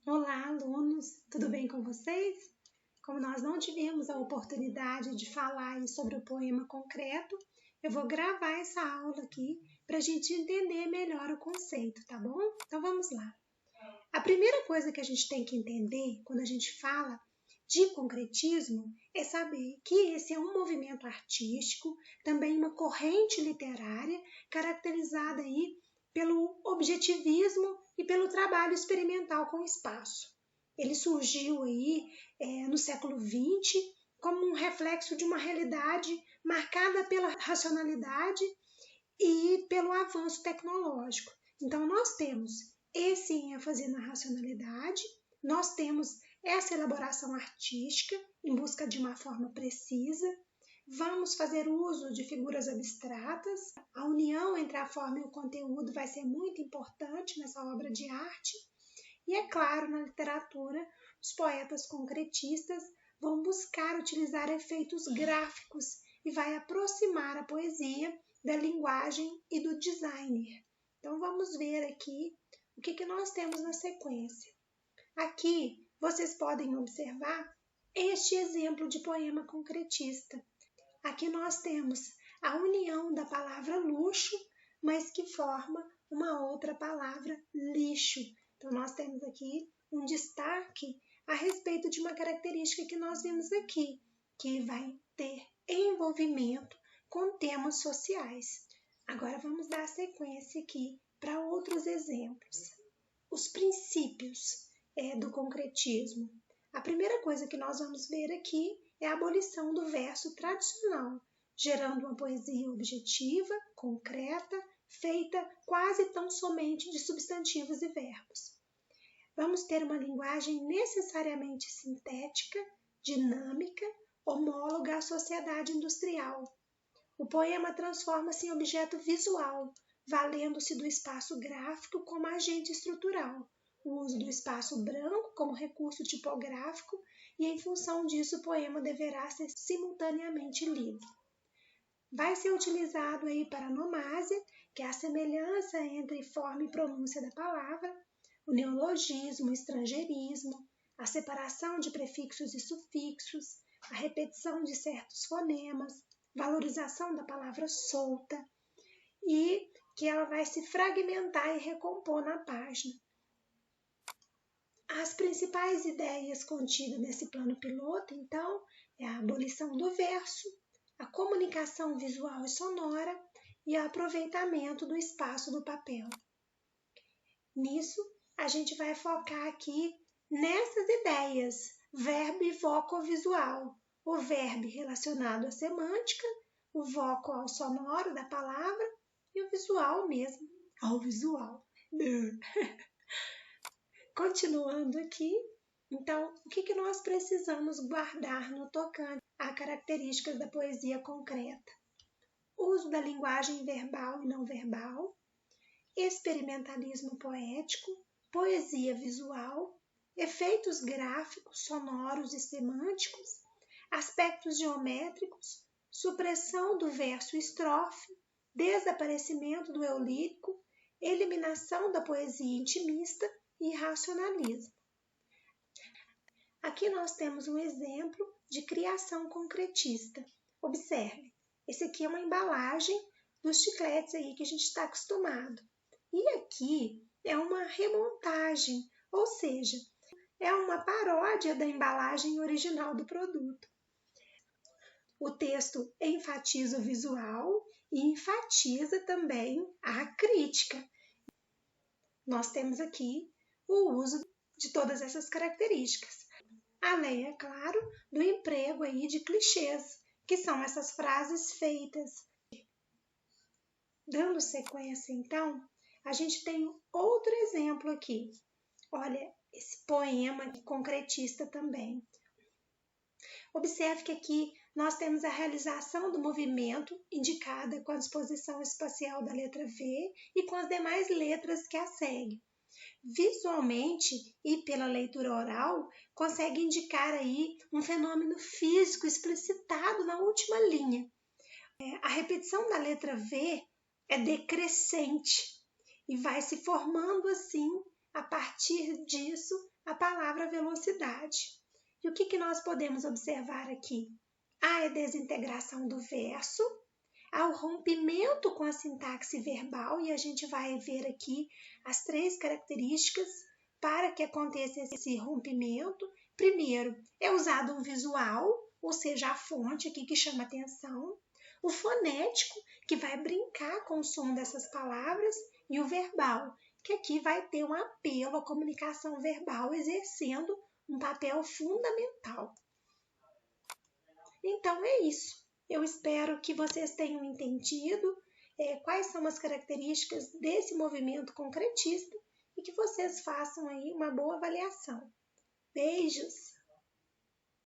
Olá, alunos! Tudo bem com vocês? Como nós não tivemos a oportunidade de falar sobre o poema concreto, eu vou gravar essa aula aqui para a gente entender melhor o conceito, tá bom? Então vamos lá. A primeira coisa que a gente tem que entender quando a gente fala de concretismo é saber que esse é um movimento artístico, também uma corrente literária caracterizada aí pelo objetivismo e pelo trabalho experimental com o espaço. Ele surgiu aí no século XX como um reflexo de uma realidade marcada pela racionalidade e pelo avanço tecnológico. Então, nós temos esse ênfase na racionalidade, nós temos essa elaboração artística em busca de uma forma precisa, vamos fazer uso de figuras abstratas, a união entre a forma e o conteúdo vai ser muito importante nessa obra de arte, e é claro, na literatura, os poetas concretistas vão buscar utilizar efeitos gráficos e vai aproximar a poesia da linguagem e do designer. Então vamos ver aqui o que nós temos na sequência. Aqui vocês podem observar este exemplo de poema concretista. Aqui nós temos a união da palavra luxo, mas que forma uma outra palavra lixo. Então nós temos aqui um destaque a respeito de uma característica que nós vimos aqui, que vai ter envolvimento com temas sociais. Agora vamos dar sequência aqui para outros exemplos. Os princípios do concretismo. A primeira coisa que nós vamos ver aqui é a abolição do verso tradicional, gerando uma poesia objetiva, concreta, feita quase tão somente de substantivos e verbos. Vamos ter uma linguagem necessariamente sintética, dinâmica, homóloga à sociedade industrial. O poema transforma-se em objeto visual, valendo-se do espaço gráfico como agente estrutural, o uso do espaço branco como recurso tipográfico e, em função disso, o poema deverá ser simultaneamente lido. Vai ser utilizado aí para a nomásia, que é a semelhança entre forma e pronúncia da palavra, o neologismo, o estrangeirismo, a separação de prefixos e sufixos, a repetição de certos fonemas, valorização da palavra solta e que ela vai se fragmentar e recompor na página. As principais ideias contidas nesse plano piloto, então, é a abolição do verso, a comunicação visual e sonora e o aproveitamento do espaço do papel. Nisso, a gente vai focar aqui nessas ideias, verbo e vocovisual, o verbo relacionado à semântica, o voco ao sonoro da palavra e o visual mesmo, ao visual. Continuando aqui, então, o que nós precisamos guardar no tocante a características da poesia concreta? Uso da linguagem verbal e não verbal, experimentalismo poético, poesia visual, efeitos gráficos, sonoros e semânticos, aspectos geométricos, supressão do verso estrofe, desaparecimento do eu lírico, eliminação da poesia intimista e racionalismo. Aqui nós temos um exemplo de criação concretista. Observe, esse aqui é uma embalagem dos chicletes aí que a gente está acostumado. E aqui é uma remontagem, ou seja, é uma paródia da embalagem original do produto. O texto enfatiza o visual e enfatiza também a crítica. Nós temos aqui o uso de todas essas características, além, é claro, do emprego aí de clichês, que são essas frases feitas. Dando sequência, então, a gente tem outro exemplo aqui. Olha, esse poema concretista também. Observe que aqui nós temos a realização do movimento, indicada com a disposição espacial da letra V e com as demais letras que a seguem. Visualmente e pela leitura oral, consegue indicar aí um fenômeno físico explicitado na última linha. A repetição da letra V é decrescente e vai se formando assim a partir disso, a palavra velocidade. E o que nós podemos observar aqui? Há a desintegração do verso, há o rompimento com a sintaxe verbal, e a gente vai ver aqui as 3 características para que aconteça esse rompimento. Primeiro, é usado um visual, ou seja, a fonte aqui que chama atenção, o fonético, que vai brincar com o som dessas palavras, e o verbal, que aqui vai ter um apelo à comunicação verbal, exercendo um papel fundamental. Então é isso. Eu espero que vocês tenham entendido quais são as características desse movimento concretista e que vocês façam aí uma boa avaliação. Beijos!